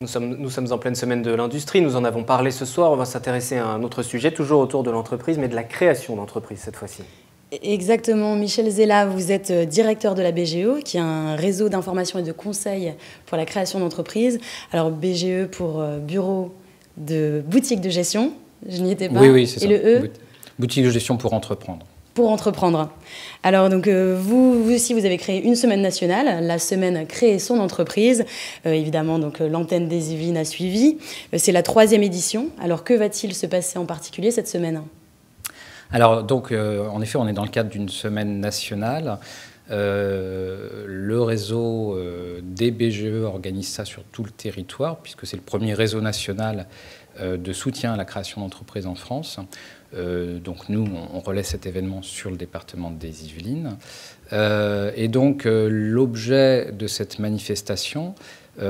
Nous sommes en pleine semaine de l'industrie, nous en avons parlé ce soir, on va s'intéresser à un autre sujet, toujours autour de l'entreprise, mais de la création d'entreprise cette fois-ci. Exactement, Michel Zella, vous êtes directeur de la BGE, qui est un réseau d'information et de conseils pour la création d'entreprises. Alors BGE pour Bureau de Boutique de Gestion, je n'y étais pas. Oui, c'est ça. Et le E? Boutique de gestion pour entreprendre. Pour entreprendre. Alors donc vous aussi vous avez créé une semaine nationale, la semaine créer son entreprise. Évidemment donc l'antenne des Yvelines a suivi. C'est la 3e édition. Alors que va-t-il se passer en particulier cette semaine? Alors donc en effet on est dans le cadre d'une semaine nationale. Le réseau des BGE organise ça sur tout le territoire puisque c'est le premier réseau national de soutien à la création d'entreprises en France. Donc nous, on relaie cet événement sur le département des Yvelines. Et donc l'objet de cette manifestation,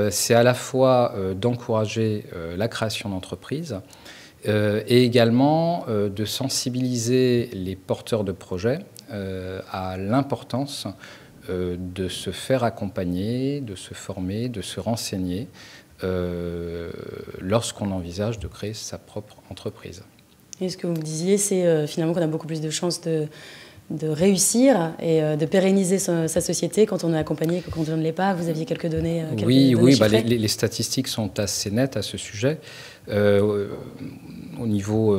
c'est à la fois d'encourager la création d'entreprises et également de sensibiliser les porteurs de projets à l'importance de se faire accompagner, de se former, de se renseigner lorsqu'on envisage de créer sa propre entreprise. Et ce que vous me disiez, c'est finalement qu'on a beaucoup plus de chances de réussir et de pérenniser sa société quand on est accompagné que quand on ne l'est pas. Vous aviez quelques données Oui, les statistiques sont assez nettes à ce sujet. Au niveau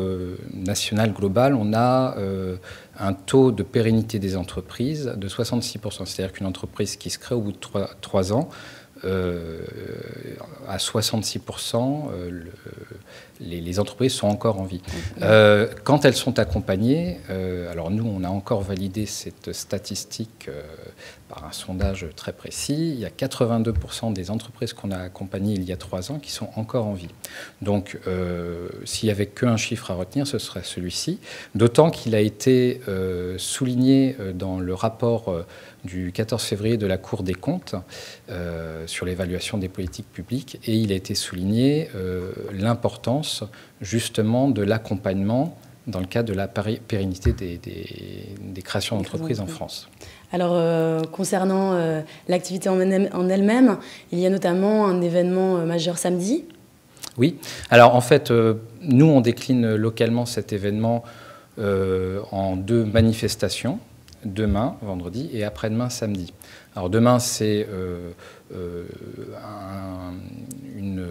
national global, on a un taux de pérennité des entreprises de 66%. C'est-à-dire qu'une entreprise qui se crée au bout de 3 ans, à 66%, les entreprises sont encore en vie. Quand elles sont accompagnées, alors nous, on a encore validé cette statistique par un sondage très précis, il y a 82% des entreprises qu'on a accompagnées il y a 3 ans qui sont encore en vie. Donc, s'il n'y avait qu'un chiffre à retenir, ce serait celui-ci, d'autant qu'il a été souligné dans le rapport du 14 février de la Cour des comptes sur l'évaluation des politiques publiques, et il a été souligné l'importance justement de l'accompagnement dans le cadre de la pérennité des créations d'entreprises en France. Alors, concernant l'activité en elle-même, il y a notamment un événement majeur samedi. Oui, alors en fait, nous on décline localement cet événement en 2 manifestations. Demain, vendredi, et après-demain, samedi. Alors demain, c'est une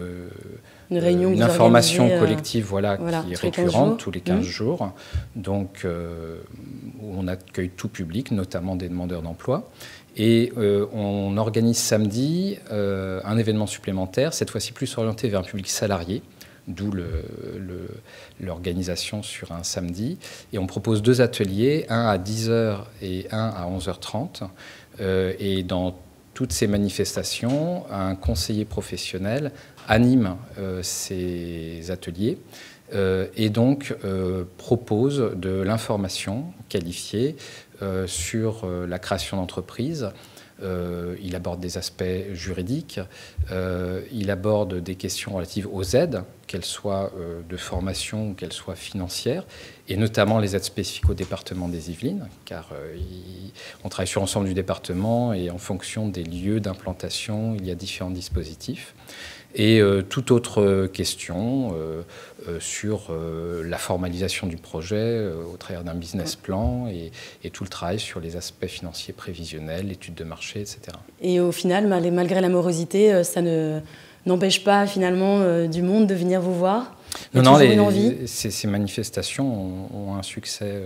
information collective qui est récurrente tous les 15 jours, donc où on accueille tout public, notamment des demandeurs d'emploi. Et on organise samedi un événement supplémentaire, cette fois-ci plus orienté vers un public salarié, d'où l'organisation sur un samedi. Et on propose 2 ateliers, un à 10h et un à 11h30. Et dans toutes ces manifestations, un conseiller professionnel anime ces ateliers et donc propose de l'information qualifiée sur la création d'entreprise. Il aborde des aspects juridiques, il aborde des questions relatives aux aides, qu'elles soient de formation ou qu'elles soient financières, et notamment les aides spécifiques au département des Yvelines, car on travaille sur l'ensemble du département et en fonction des lieux d'implantation, il y a différents dispositifs. Et toute autre question sur la formalisation du projet au travers d'un business plan et tout le travail sur les aspects financiers prévisionnels, l'étude de marché, etc. Et au final, malgré la morosité, ça n'empêche pas finalement du monde de venir vous voir? Non, ces manifestations ont un succès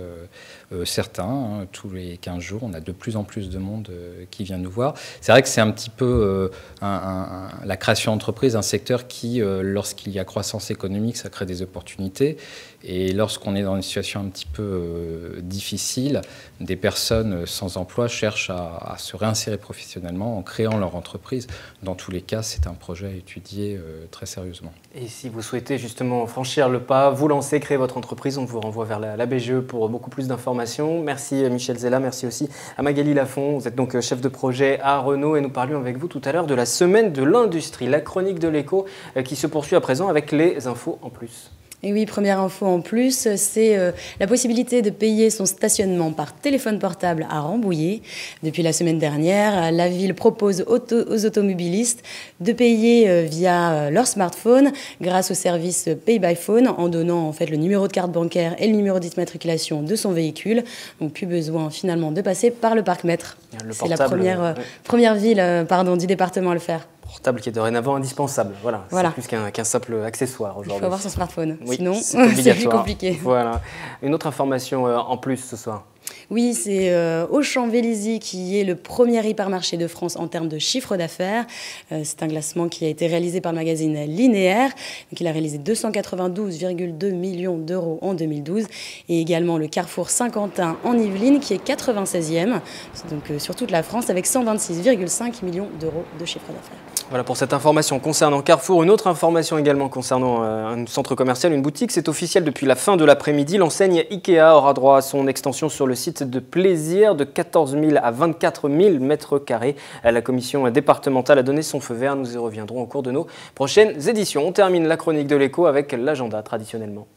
certain. Hein. Tous les 15 jours, on a de plus en plus de monde qui vient nous voir. C'est vrai que c'est un petit peu la création d'entreprise, un secteur qui, lorsqu'il y a croissance économique, ça crée des opportunités. Et lorsqu'on est dans une situation un petit peu difficile, des personnes sans emploi cherchent à se réinsérer professionnellement en créant leur entreprise. Dans tous les cas, c'est un projet à étudier très sérieusement. Et si vous souhaitez justement franchir le pas, vous lancer, créer votre entreprise, on vous renvoie vers la BGE pour beaucoup plus d'informations. Merci Michel Zella, merci aussi à Magali Lafont. Vous êtes donc chef de projet à Renault et nous parlions avec vous tout à l'heure de la semaine de l'industrie, la chronique de l'écho qui se poursuit à présent avec les infos en plus. Et oui, première info en plus, c'est la possibilité de payer son stationnement par téléphone portable à Rambouillet. Depuis la semaine dernière, la ville propose aux automobilistes de payer via leur smartphone grâce au service Pay by Phone en donnant en fait le numéro de carte bancaire et le numéro d'immatriculation de son véhicule. Donc plus besoin finalement de passer par le parc-mètre. C'est la première ville du département à le faire. Portable qui est dorénavant indispensable. Voilà. C'est plus qu'un simple accessoire aujourd'hui. Il faut avoir son smartphone, oui, sinon c'est plus compliqué. Voilà. Une autre information en plus ce soir. Oui, c'est Auchan-Vélizy qui est le premier hypermarché de France en termes de chiffre d'affaires. C'est un classement qui a été réalisé par le magazine Linéaire. Donc, il a réalisé 292,2 millions d'euros en 2012. Et également le Carrefour Saint-Quentin en Yvelines qui est 96e, donc sur toute la France, avec 126,5 millions d'euros de chiffre d'affaires. Voilà pour cette information concernant Carrefour. Une autre information également concernant un centre commercial, une boutique. C'est officiel depuis la fin de l'après-midi. L'enseigne Ikea aura droit à son extension sur le site de Plaisir de 14 000 à 24 000 mètres carrés. La commission départementale a donné son feu vert. Nous y reviendrons au cours de nos prochaines éditions. On termine la chronique de l'écho avec l'agenda traditionnellement.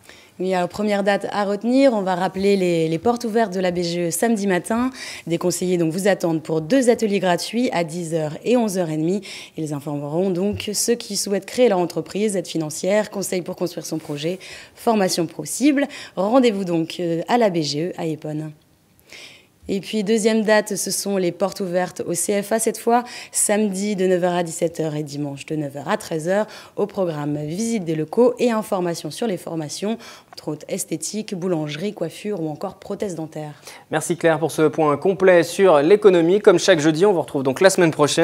Oui, alors première date à retenir, on va rappeler les portes ouvertes de la BGE samedi matin. Des conseillers donc vous attendent pour 2 ateliers gratuits à 10h et 11h30. Ils informeront donc ceux qui souhaitent créer leur entreprise, aide financière, conseils pour construire son projet, formation possible. Rendez-vous donc à la BGE à Ypres. Et puis deuxième date, ce sont les portes ouvertes au CFA cette fois, samedi de 9h à 17h et dimanche de 9h à 13h, au programme visite des locaux et informations sur les formations, entre autres esthétique, boulangerie, coiffure ou encore prothèse dentaire. Merci Claire pour ce point complet sur l'économie. Comme chaque jeudi, on vous retrouve donc la semaine prochaine.